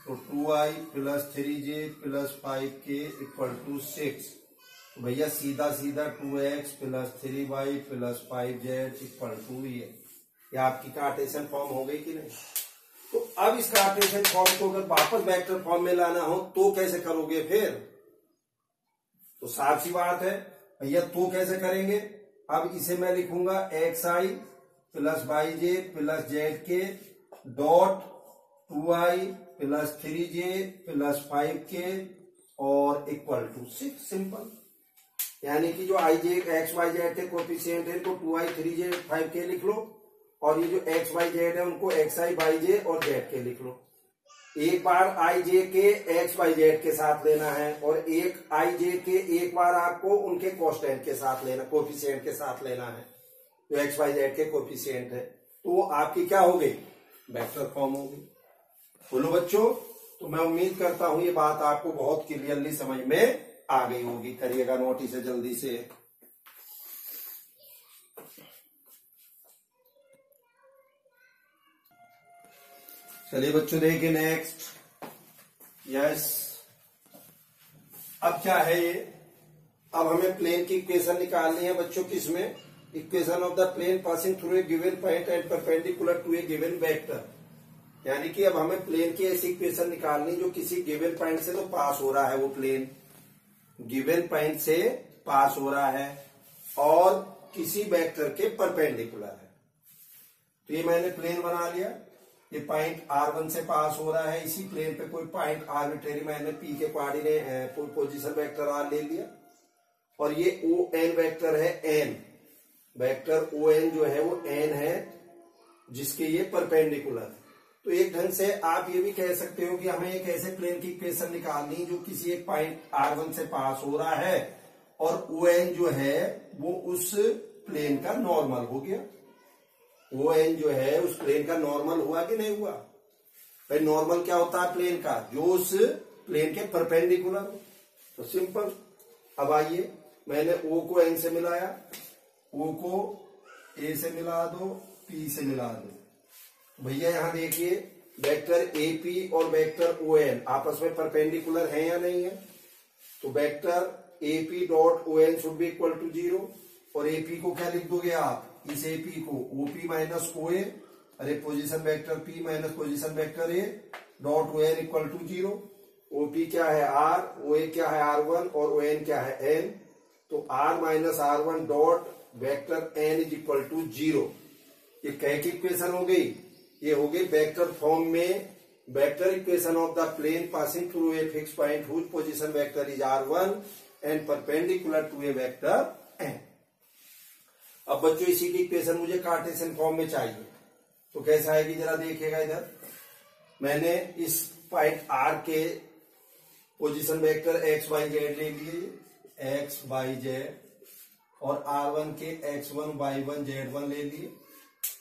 तो 2i + 3j + 5k = 6। तो भैया सीधा सीधा 2x + 3y + 5z = ये आपकी कार्टेशियन फॉर्म हो गई कि नहीं। तो अब इस कार्टेशियन फॉर्म को अगर वापस वेक्टर फॉर्म में लाना हो तो कैसे करोगे फिर, तो साफ सी बात है भैया, तो कैसे करेंगे। अब इसे मैं लिखूंगा xi + yj + zk dot 2i + 3j + 5k और = 6। सिंपल, यानी कि जो i j x y z के कोएफिशिएंट है तो 2i 3j 5k लिख लो, और ये जो x y z है उनको xi y j और z के लिख लो। एक बार i j के x y z के साथ लेना है और एक i j के एक बार आपको उनके कांस्टेंट के साथ लेना, कोएफिशिएंट के साथ लेना है, जो x y z के कोएफिशिएंट है। तो वो आपकी क्या हो गई, वेक्टर फॉर्म हो गई। बोलो बच्चों, तो मैं उम्मीद करता हूं ये बात आपको बहुत क्लियरली समझ में आ गई होगी। करिएगा नोट इसे जल्दी से। चलिए बच्चों देखिए नेक्स्ट। यस, अब क्या है ये, अब हमें प्लेन की इक्वेशन निकालनी है बच्चों। किसमें, equation of the plane passing through a given point and perpendicular to a given vector. यानी कि अब हमें प्लेन की ऐसी इक्वेशन निकालनी जो किसी गिवन पॉइंट से तो पास हो रहा है, वो प्लेन गिवन पॉइंट से पास हो रहा है और किसी वेक्टर के परपेंडिकुलर है। तो ये मैंने प्लेन बना लिया, ये पॉइंट r1 से पास हो रहा है। इसी प्लेन पे कोई पॉइंट आर्बिट्रेरी मैंने p के कोऑर्डिनेट पोजीशन वेक्टर r ले लिया, और ये ON वेक्टर है, n वेक्टर ON जो है वो n है जिसके ये परपेंडिकुलर है। तो एक ढंग से आप ये भी कह सकते हो कि हमें एक ऐसे प्लेन की इक्वेशन निकालनी जो किसी एक पॉइंट r1 से पास हो रहा है और ON जो है वो उस प्लेन का नॉर्मल हो गया। ON जो है उस प्लेन का नॉर्मल हुआ कि नहीं हुआ। भाई नॉर्मल क्या होता है प्लेन का, जो उस प्लेन के परपेंडिकुलर हो। तो सिंपल, अब आइए मैंने O को N से मिलाया, O को A से मिला दो, P से मिला दो। भैया यहां देखिए वेक्टर AP और वेक्टर ON आपस में परपेंडिकुलर है या नहीं है। तो vector AP dot ON should be equal to 0, और AP को क्या लिख दोगे आप, इस AP को OP माइनस OA, अरे position vector P minus position vector A dot ON equal to 0। OP क्या है R, OA क्या है R1 और ON क्या है N। तो R minus R1 dot vector N is equal to 0। ये कह की इक्वेशन हो गई, ये हो गई वेक्टर फॉर्म में vector equation of the plane passing through a fix point whose position vector is R1 and perpendicular to a vector N। अब बच्चों इसी की इक्वेशन मुझे कार्टेशियन फॉर्म में चाहिए, तो कैसा आएगी जरा देखिएगा। इधर मैंने इस पॉइंट R के position vector x y z ले लिए, एक्स वाई जेड, और R1 के x1 y1 z1 ले लिए।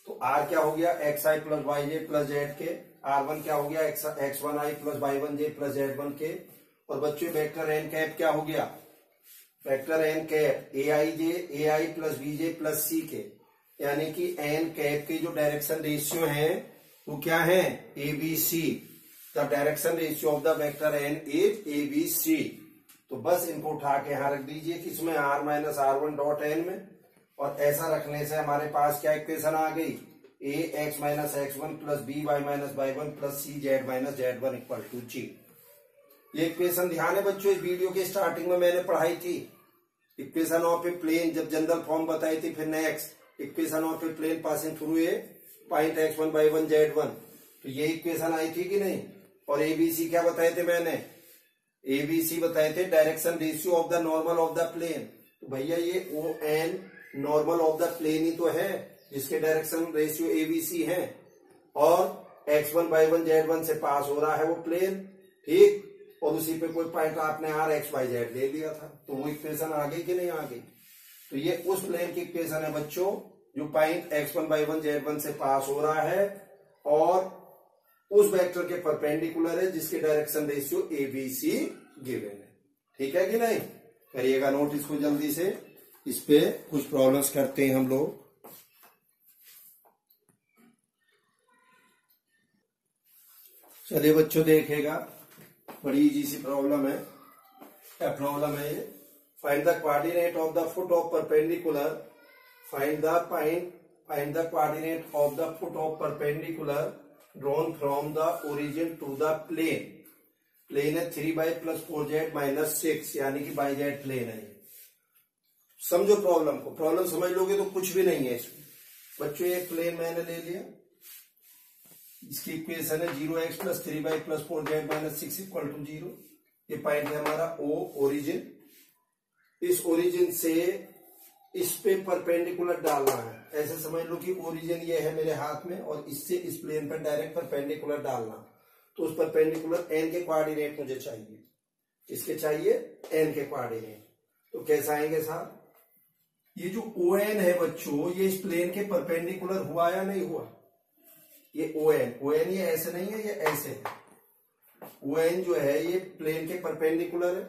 तो R क्या हो गया, xi plus y j plus z के, R1 क्या हो गया, x1i प्लस y1 जे प्लस z1 के, और बच्चों वेक्टर एन कैप क्या हो गया, vector n cap ai plus bj plus c k, यानी कि एन कैप के जो डायरेक्शन रेशियो है वो क्या है, abc। The direction ratio of the vector N is abc। तो बस इनको उठा के यहां रख दीजिए किसमें, r minus r1 dot N में, और ऐसा रखने से हमारे पास क्या इक्वेशन आ गई, a x minus x1 plus b y minus y1 plus c z minus z1 equal to g। ये इक्वेशन ध्यान है बच्चों, इस वीडियो के स्टार्टिंग में मैंने पढ़ाई थी, इक्वेशन ऑफ ए प्लेन, जब जनरल फॉर्म बताई थी, फिर next equation of a plane passing through a point x1 y1 z1, तो ये इक्वेशन आई थी कि नहीं। और एबीसी क्या बताए थे मैंने, एबीसी बताए थे direction ratio of the normal of the plane. तो भैया ये O N normal of the plane ही तो है जिसके डायरेक्शन रेशियो एबीसी है, और x1 y1 z1 से पास हो रहा है वो प्लेन, ठीक, और उसी पे कोई पॉइंट आपने r x y z ले लिया था, तो वो इक्वेशन आ गई कि नहीं आ गई। तो ये उस प्लेन की इक्वेशन है बच्चों जो पॉइंट x1 y1 z1 से पास हो रहा है और उस वेक्टर के परपेंडिकुलर है जिसके डायरेक्शन रेशियो एबीसी गिवन है, ठीक है कि नहीं। करिएगा नोट इसको जल्दी से, इस पे कुछ प्रॉब्लम्स करते हैं हम लोग। चलिए बच्चों देखिएगा, बड़ी इजी सी प्रॉब्लम है। क्या प्रॉब्लम है ये, find the coordinate of the foot of perpendicular, find the coordinate of the foot of perpendicular drawn from the origin to the plane. Plane है 3y प्लस 4z माइनस 6, यानी कि by Z plane है। समझो problem को, problem समझ लोगे तो कुछ भी नहीं है इसमें। बच्चों एक प्लेन मैंने ले लिया, इसकी इक्वेशन है 0x plus 3y plus 4z minus 6 equal to 0। ये पॉइंट है हमारा O ओरिजिन, इस ओरिजिन से इस पे परपेंडिकुलर डालना है, ऐसे समझ लो कि ओरिजिन ये है मेरे हाथ में और इससे इस प्लेन पर डायरेक्ट परपेंडिकुलर डालना। तो उस परपेंडिकुलर n के कोऑर्डिनेट मुझे चाहिए, इसके चाहिए n के कोऑर्डिनेट। तो कैसा आएंगे साहब, ये जो ON है बच्चों, ये इस प्लेन के परपेंडिकुलर हुआ या नहीं हुआ, ये ON ये ऐसे नहीं है, ये ऐसे है। ON जो है ये प्लेन के परपेंडिकुलर है,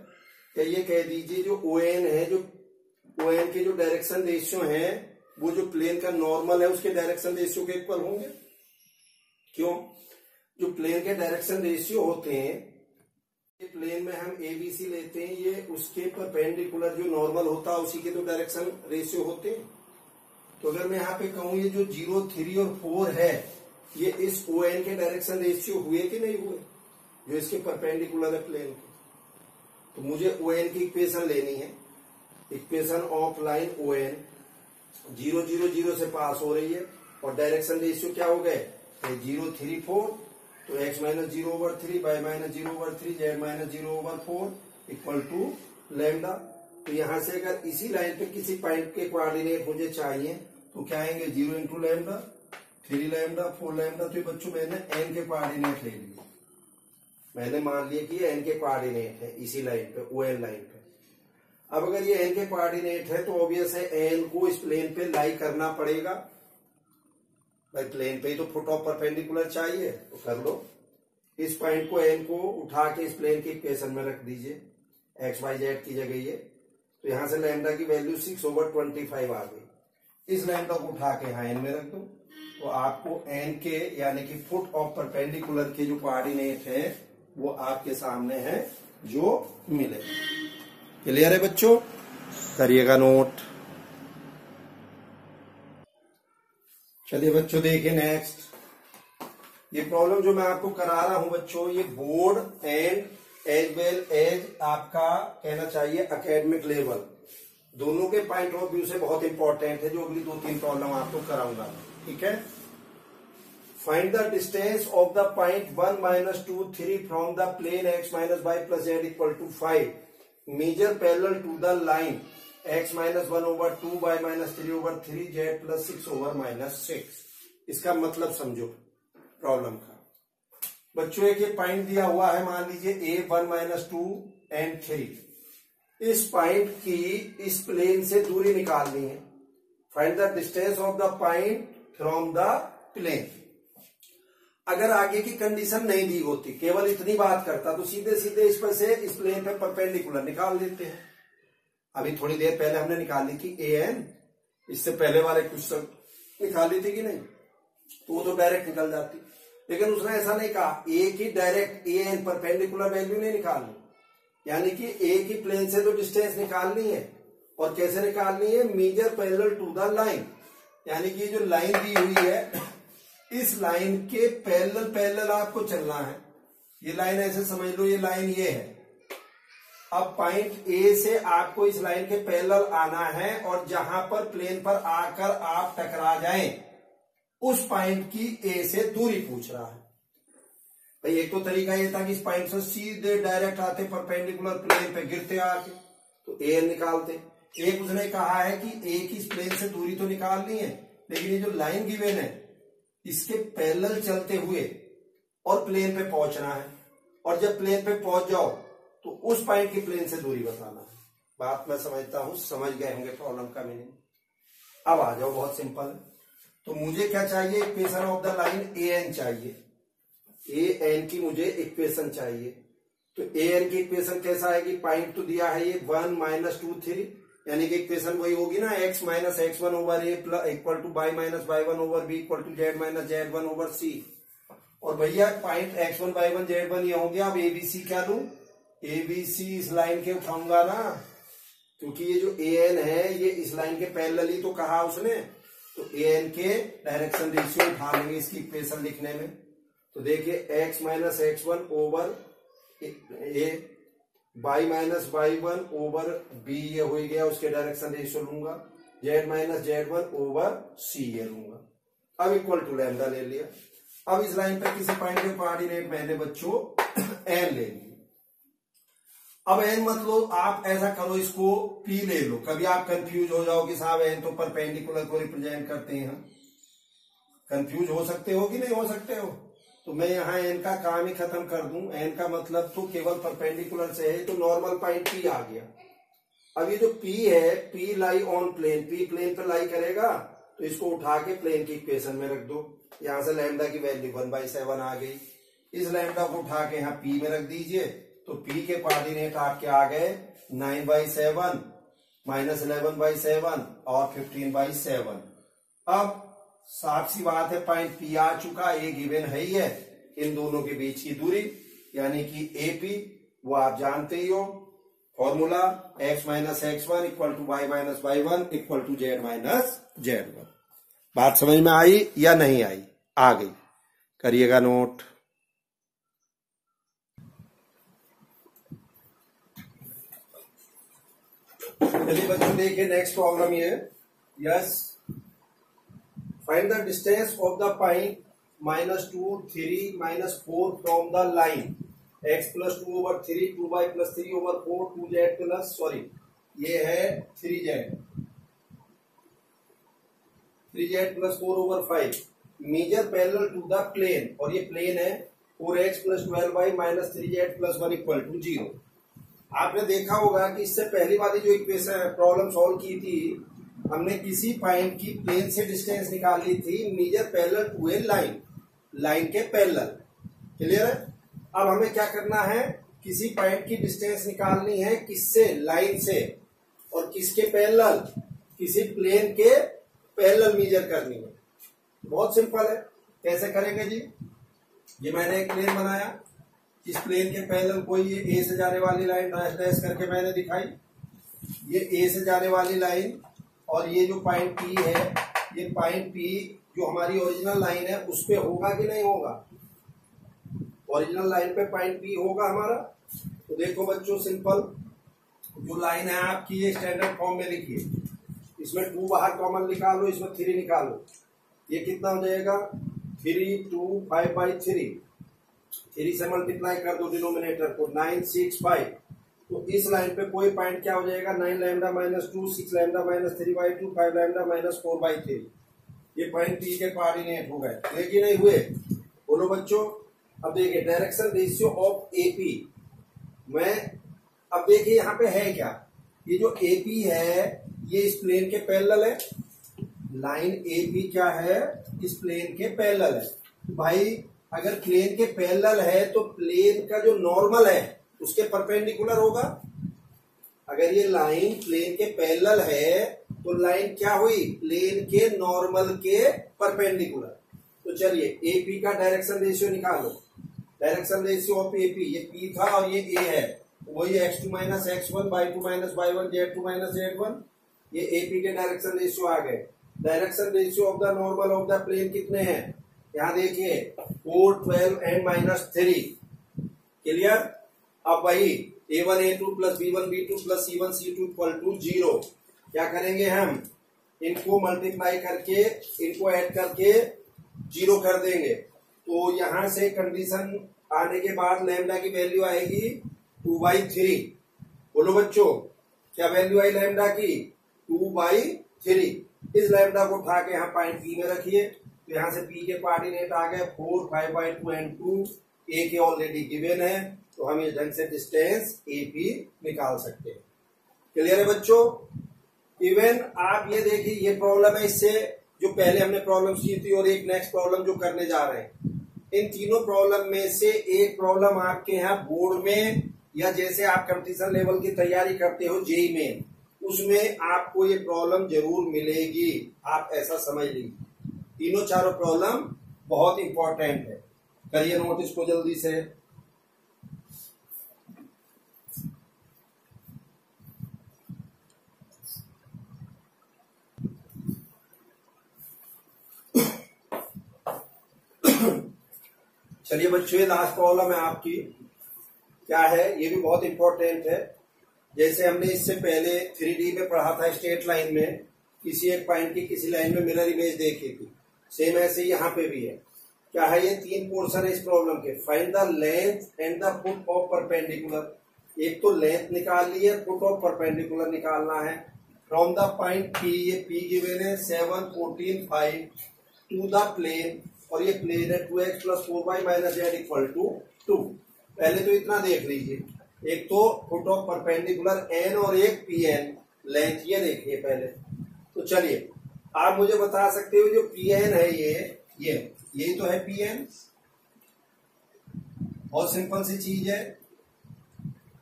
या ये कह दीजिए जो ON है, जो ON के जो डायरेक्शन रेशियो है वो जो प्लेन का नॉर्मल है उसके डायरेक्शन रेशियो के इक्वल होंगे। क्यों, जो प्लेन के डायरेक्शन रेशियो होते हैं, ये प्लेन में हम एबीसी लेते हैं, ये उसके परपेंडिकुलर जो नॉर्मल होता है उसी के तो डायरेक्शन रेशियो होते हैं। तो अगर मैं यहाँ पे कहूं ये जो 0, 3 और 4 है, ये इस ON के डायरेक्शन रेशियो हुए कि नहीं हुए, जो इसके परपेंडिकुलर है प्लेन के। तो मुझे ON की इक्वेशन लेनी है, इक्वेशन ऑफ लाइन ON 0, 0, 0 से पास हो रही है और डायरेक्शन रेशियो क्या हो गए, 0, 3, 4, तो x minus 0/3 y minus 0/3 z minus 0/4 equal to lambda. तो यहां से अगर इसी लाइन पे किसी पॉइंट के कोऑर्डिनेट मुझे चाहिए तो क्या आएंगे, 0 इंटू लैम्डा, 3 लैम्डा, 4 लैम्डा। तो बच्चों मैंने n के कोऑर्डिनेट ले लिए, मैंने मान लिया कि n के कोऑर्डिनेट है इसी लाइन पे, ON लाइन पे। अब अगर ये n के कोऑर्डिनेट है तो ऑब्वियस है n को इस प्लेन पे लाई करना पड़ेगा, भाई प्लेन पे ही तो फुट ऑफ परपेंडिकुलर चाहिए, तो कर लो। इस पॉइंट को n को उठा के इस प्लेन की इक्वेशन में रख दीजिए, x y z की जगह ये, तो यहां से लैम्डा की वैल्यू 6/25 आ गई। इस लैम्डा को उठा के यहाँ n में रख दो, तो आपको n के यानी कि फुट ऑफ परपेंडिकुलर के जो कोऑर्डिनेट है वो आपके सामने है जो मिले। क्लियर है बच्चों, करिएगा नोट। चलिए बच्चों देखिए नेक्स्ट, ये प्रॉब्लम जो मैं आपको करा रहा हूं बच्चों, ये board and as well as आपका कहना चाहिए एकेडमिक लेवल, दोनों के पॉइंट ऑफ व्यू से बहुत इंपॉर्टेंट है, जो अगली 2-3 प्रॉब्लम आपको कराऊंगा, ठीक है। Find the distance of the point 1, -2, 3 from the plane x minus y plus z equal to 5, measure parallel to the line x minus 1/2 y minus 3/3 z plus 6/-6। इसका मतलब समझो प्रॉब्लम का, बच्चों एक ये पॉइंट दिया हुआ है, मान लीजिए A1 - 2 and 3। इस पॉइंट की इस प्लेन से दूरी निकालनी है। Find the distance of the point from the plane. अगर आगे की कंडीशन नहीं दी होती, केवल इतनी बात करता, तो सीधे सीधे इस पर से इस प्लेन पे परपेंडिकुलर निकाल देते हैं। अभी थोड़ी देर पहले हमने निकाल ली थी AN, इससे पहले वाले क्वेश्चन निकाली थी कि नहीं, तो वो तो डायरेक्ट निकल जाती। लेकिन उसने ऐसा नहीं कहा, ए की डायरेक्ट AN परपेंडिकुलर वैल्यू नहीं निकालनी, यानी कि ए की प्लेन से तो डिस्टेंस निकालनी है। और कैसे निकालनी है? Measure parallel to the line, यानी कि जो लाइन दी हुई है इस लाइन के पैरेलल आपको चलना है। ये लाइन ऐसे समझ लो, ये लाइन ये है। अब पॉइंट ए से आपको इस लाइन के पैरेलल आना है, और जहां पर प्लेन पर आकर आप टकरा जाएं, उस पॉइंट की ए से दूरी पूछ रहा है। भाई एक तो तरीका ये था कि इस पॉइंट से सीधे डायरेक्ट आते परपेंडिकुलर प्लेन पे गिरते आके, तो AN निकालते। एक उसने कहा है कि ए की इस प्लेन से दूरी तो निकालनी है, लेकिन ये जो लाइन गिवन है इसके पैरेलल चलते हुए और प्लेन पे पहुंचना है, और जब प्लेन पे पहुंच जाओ तो उस पॉइंट की प्लेन से दूरी बताना है। बात मैं समझता हूं, समझ गए होंगे प्रॉब्लम का मीनिंग। अब आ जाओ, बहुत सिंपल है। तो मुझे क्या चाहिए? Equation of the line AN चाहिए। AN की मुझे इक्वेशन चाहिए। तो AN की इक्वेशन कैसा आएगी? पॉइंट तो दिया है ये 1 - 2 3, यानी कि इक्वेशन वही होगी ना, x - x1 over A equal to y - y1 over B equal to z - z1 over C। और भैया पॉइंट x1 y1 z1 ये हो गया। अब ABC क्या लू? ABC इस लाइन के उठाऊंगा ना, क्योंकि ये जो AN है ये इस लाइन के पैरेलल ही तो कहा उसने, तो AN के डायरेक्शन रेशियो उठा लेंगे इसकी इक्वेशन लिखने में। तो देखिए x - x1 over A, y - y1 over B ये हो गया, उसके डायरेक्शन रेशियो लूंगा, z - z1 ओवर C ये लूंगा। अब इक्वल टू लैम्डा ले लिया। अब इस लाइन पर किसी पॉइंट के कोऑर्डिनेट मैंने बच्चों n ले लिया। अब n मतलब आप ऐसा करो, इसको P ले लो। कभी आप कंफ्यूज हो जाओ कि साहब n तो परपेंडिकुलर को रिप्रेजेंट करते हैं, कंफ्यूज हो सकते हो कि नहीं हो सकते हो? तो मैं यहाँ n का काम ही खत्म कर दूं। n का मतलब तो केवल परपेंडिकुलर से है, तो नॉर्मल पॉइंट P आ गया। अब ये जो P है, P lie on plane, P plane पर लाई करेगा, तो इसको उठा के प्लेन की इक्वेशन में रख दो। यहां से लैम्डा की वैल्यू 1/7 आ गई। इस लैम्डा को उठा के यहाँ P में रख दीजिए, तो P के कोऑर्डिनेट आपके आ गए 9/7 -11/7 और 15/7। अब साफ सी बात है, पॉइंट P आ चुका, ये गिवन है ही है। इन दोनों के बीच की दूरी यानी कि AP वो आप जानते ही हो, formula x - x1 equal to y - y1 equal to z - z1। बात समझ में आई या नहीं आई? आ गई, करिएगा नोट। चलिए बच्चों देखिए नेक्स्ट प्रॉब्लम ये है। Yes, find the distance of the point -2 3 -4 from the line x + 2 over 3 2y + 3 over 4 2z plus sorry ये है 3z + 4 over 5 measure parallel to the plane, और ये प्लेन है 4x + 12y - 3z + 1 equal to 0। आपने देखा होगा कि इससे पहली वाली जो इक्वेशन प्रॉब्लम सॉल्व की थी, हमने किसी पॉइंट की प्लेन से डिस्टेंस निकाली थी measure parallel to a line, line के पैरेलल। क्लियर है? अब हमें क्या करना है? किसी पॉइंट की डिस्टेंस निकालनी है, किससे? लाइन से। और किसके पैरेलल? किसी प्लेन के पैरेलल मेजर करनी है। बहुत सिंपल है। कैसे करेंगे जी? ये मैंने एक प्लेन बनाया, इस प्लेन के पैरेलल कोई ये ए से जाने वाली लाइन डैश डैश करके मैंने दिखाई, ये ए से जाने वाली लाइन, और ये जो पॉइंट P है, ये पॉइंट P जो हमारी ओरिजिनल लाइन है उस पे होगा कि नहीं होगा? ओरिजिनल लाइन पे पॉइंट P होगा हमारा। तो देखो बच्चों सिंपल, जो लाइन है आपकी ये स्टैंडर्ड फॉर्म में लिखिए। इसमें 2 बाहर कॉमन निकालो, इसमें 3 निकालो। ये कितना हो जाएगा? 3 2 5/3, 3 से मल्टीप्लाई कर दो डिनोमिनेटर को, 9 6 5। तो इस लाइन पे कोई पॉइंट क्या हो जाएगा? 9 लैम्डा -2 6 लैम्डा -3/2 5 लैम्डा -4/3। ये पॉइंट P के कोऑर्डिनेट हो गए, लेकिन नहीं हुए? बोलो बच्चों। अब देखिए डायरेक्शन रेशियो ऑफ एपी, मैं अब देखिए यहाँ पे है क्या, ये जो एपी है ये इस प्लेन के पैरेलल है, लाइन एपी क्या है, इस प्लेन के पैरेलल है। तो भाई अगर प्लेन के पैरेलल है तो प्लेन का जो नॉर्मल है उसके परपेंडिकुलर होगा। अगर ये लाइन प्लेन के पैरेलल है तो लाइन क्या हुई, प्लेन के नॉर्मल के परपेंडिकुलर। तो चलिए एपी का डायरेक्शन रेशियो निकालो। डायरेक्शन रेशियो ऑफ एपी, ये पी था और ये ए है, वही x2 minus x1 y2 minus y1 z2 minus z1, ये एपी के डायरेक्शन रेशियो आ गए। Direction ratio of the normal of the plane कितने हैं, यहाँ देखिए 4 12 एंड -3। क्लियर। अब वही a1 a2 plus b1 b2 plus c1 c2 equal to 0। क्या करेंगे हम, इनको मल्टीप्लाई करके इनको ऐड करके 0 कर देंगे। तो यहां से कंडीशन आने के बाद लैम्डा की वैल्यू आएगी 2/3। बोलो बच्चों क्या वैल्यू आई लैम्डा की, 2/3। इस लैम्डा को उठा के यहाँ पॉइंट पी में रखिए, तो यहाँ से पी के कोऑर्डिनेट आ गए 4 5/2 एंड 2, ए के ऑलरेडी गिवन है, तो हम इस ढंग से डिस्टेंस एपी निकाल सकते हैं। क्लियर है बच्चों। इवन आप ये देखिए ये प्रॉब्लम है, इससे जो पहले हमने प्रॉब्लम की थी और एक नेक्स्ट प्रॉब्लम जो करने जा रहे हैं, इन तीनों प्रॉब्लम में से एक प्रॉब्लम आपके यहाँ बोर्ड में या जैसे आप कंपटीशन लेवल की तैयारी करते हो जेई में, उसमें आपको ये प्रॉब्लम जरूर मिलेगी, आप ऐसा समझ लीजिए। तीनों चारों प्रॉब्लम बहुत इंपॉर्टेंट है, करिए नोट इसको जल्दी से। चलिए बच्चों ये लास्ट प्रॉब्लम है आपकी, क्या है ये भी बहुत इंपॉर्टेंट है। जैसे हमने इससे पहले 3D में पढ़ा था, स्ट्रेट लाइन में किसी एक पॉइंट की किसी लाइन में मिरर इमेज देखी थी, सेम ऐसे यहाँ पे भी है। क्या है, ये 3 पोर्शन है इस प्रॉब्लम के। Find the length and the foot of perpendicular. एक तो लेंथ निकाल ली है, फुट ऑफ परपेंडिकुलर निकालना है। फ्रॉम द पॉइंट पी, ये पी गिवन है 7 14 5 टू द प्लेन, और ये प्लेन है 2x plus 4y minus Z equal to 2। पहले तो इतना देख लीजिए, एक तो फुट ऑफ परपेंडिकुलर n और एक pn लेंथ, ये देखिए पहले। तो चलिए आप मुझे बता सकते हो जो pn है यही तो है pn, बहुत सिंपल सी चीज है।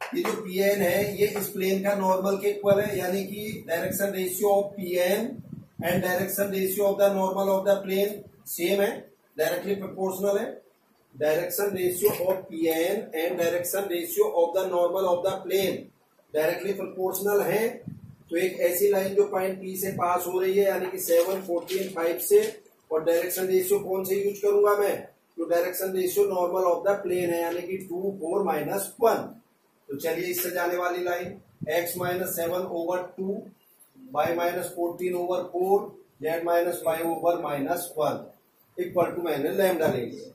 ये जो pn है ये इस प्लेन का नॉर्मल के इक्वल है, यानी कि direction ratio of pn and direction ratio of the normal of the plane same है, डायरेक्टली प्रोपोर्शनल है। Direction ratio of pn and direction ratio of the normal of the plane directly proportional है। तो एक ऐसी line जो point P से पास हो रही है, यानी कि 7 14 5 से, और डायरेक्शन रेशियो कौन से यूज करूंगा मैं, जो direction ratio normal of the plane है, यानी कि 2 4 -1। तो चलिए इससे जाने वाली line x -7 over 2, y -14 over 4, z -5 over -1 equal to मैंने लैम्डा ले लिया।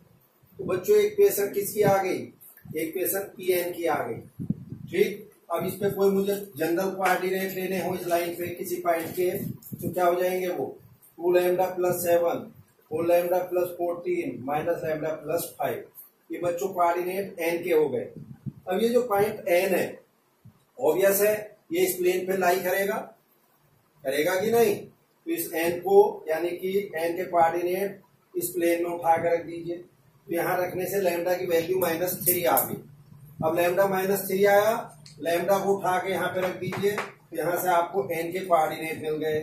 तो बच्चों एक इक्वेशन किसकी आ गई, एक इक्वेशन pn की आ गई। ठीक, अब इस पे कोई मुझे जनरल कोऑर्डिनेट लेने हो इस लाइन पे किसी पॉइंट के, तो क्या हो जाएंगे वो 2 lambda plus 7 4 lambda plus 14 minus lambda plus 5। ये बच्चों कोऑर्डिनेट n के हो गए। अब ये जो पॉइंट n है ऑब्वियस है ये इस प्लेन पे लाई करेगा कि नहीं, तो इस n को यानी कि n के कोऑर्डिनेट इस प्लेन में उठा कर रख दीजिए। तो यहाँ रखने से लैम्डा की वैल्यू -3 आ गई। अब लैम्डा -3 आया, लैम्डा को उठा के यहाँ पे रख दीजिए, तो यहाँ से आपको n के कोऑर्डिनेट मिल गए,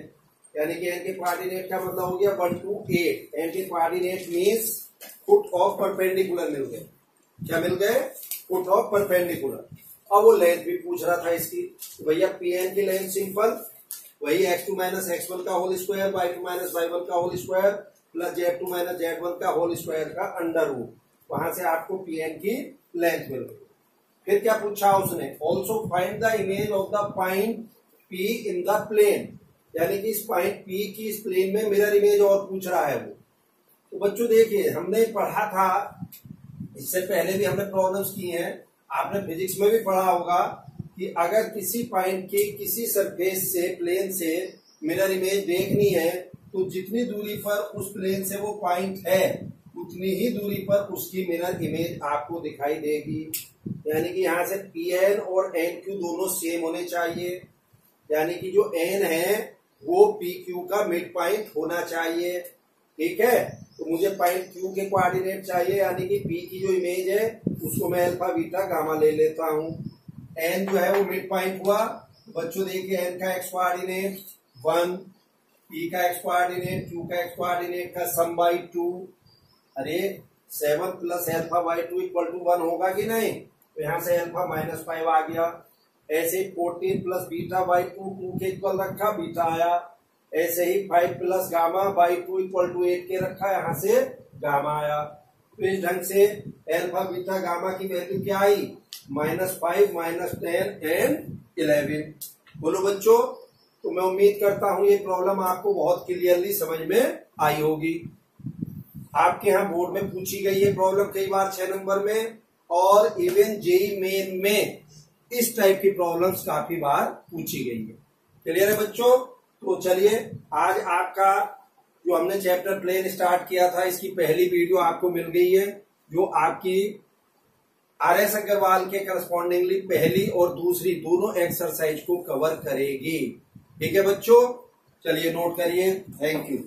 यानी कि n के कोऑर्डिनेट का मतलब हो गया 1 to 8। n के coordinate means foot of perpendicular मिल गए। क्या मिल गए, फुट ऑफ परपेंडिकुलर। अब वो लेंथ भी पूछ रहा था इसकी, तो भैया pn की लेंथ सिंपल वही x2 माइनस x1 का whole square, y2 minus y1 का whole square plus z2 minus z1 का होल स्क्वायर का अंडर रूट, वहां से आपको pn की लेंथ मिल गई। फिर क्या पूछा उसने, also find the image of the point p in the plane, यानी कि इस पॉइंट p की इस प्लेन में मिरर इमेज और पूछ रहा है वो। तो बच्चों देखिए हमने पढ़ा था, इससे पहले भी हमने प्रॉब्लम्स की हैं, आपने फिजिक्स में भी पढ़ा होगा कि अगर किसी पॉइंट के किसी सरफेस से प्लेन से मिरर इमेज देखनी है, तो जितनी दूरी पर उस प्लेन से वो पॉइंट है उतनी ही दूरी पर उसकी मिरर इमेज आपको दिखाई देगी। यानी कि यहाँ से Pn और NQ दोनों सेम होने चाहिए, यानी कि जो N है वो PQ का मिड पॉइंट होना चाहिए। ठीक है, तो मुझे पॉइंट Q के कोऑर्डिनेट चाहिए, यानी कि P की जो इमेज है उसको मैं अल्फा बीटा गामा ले लेता हूँ। N जो है वो मिड पॉइंट हुआ। बच्चों देखिए N का एक्स कोऑर्डिनेट 1, P का एक्स कोऑर्डिनेट, Q का एक्स कोऑर्डिनेट का सम बाई 2। अरे 7 plus alpha by 2 equal to 1 होगा कि नहीं? तो यहाँ से अल्फा -5 आ गया। ऐसे 14 प्लस बीटा बाई 2 के इक्वल रखा, बीटा आया। ऐसे ही 5 plus gamma by 2 equal to 8 के रखा, यहाँ से गामा आया। तो इस ढंग से एल्फा बीटा गामा की वैल्यू क्या आई? -5, -10 एंड 11। बोलो बच्चों, तो मैं उम्मीद करता हूं ये प्रॉब्लम आपको बहुत क्लियरली समझ में आई होगी। आपके यहाँ बोर्ड में पूछी गई है प्रॉब्लम कई बार 6 नंबर में, और इवन जेईई मेन में इस टाइप की प्रॉब्लम्स काफी बार पूछी गई है। क्लियर है बच्चों? तो चलिए, आज आपका जो हमने चैप्टर प्लेन स्टार्ट किया था, इसकी पहली वीडियो आपको मिल गई है, जो आपकी RS अग्रवाल के करस्पॉन्डिंगली पहली और दूसरी दोनों एक्सरसाइज को कवर करेगी। ठीक है बच्चों, चलिए नोट करिए। Thank you.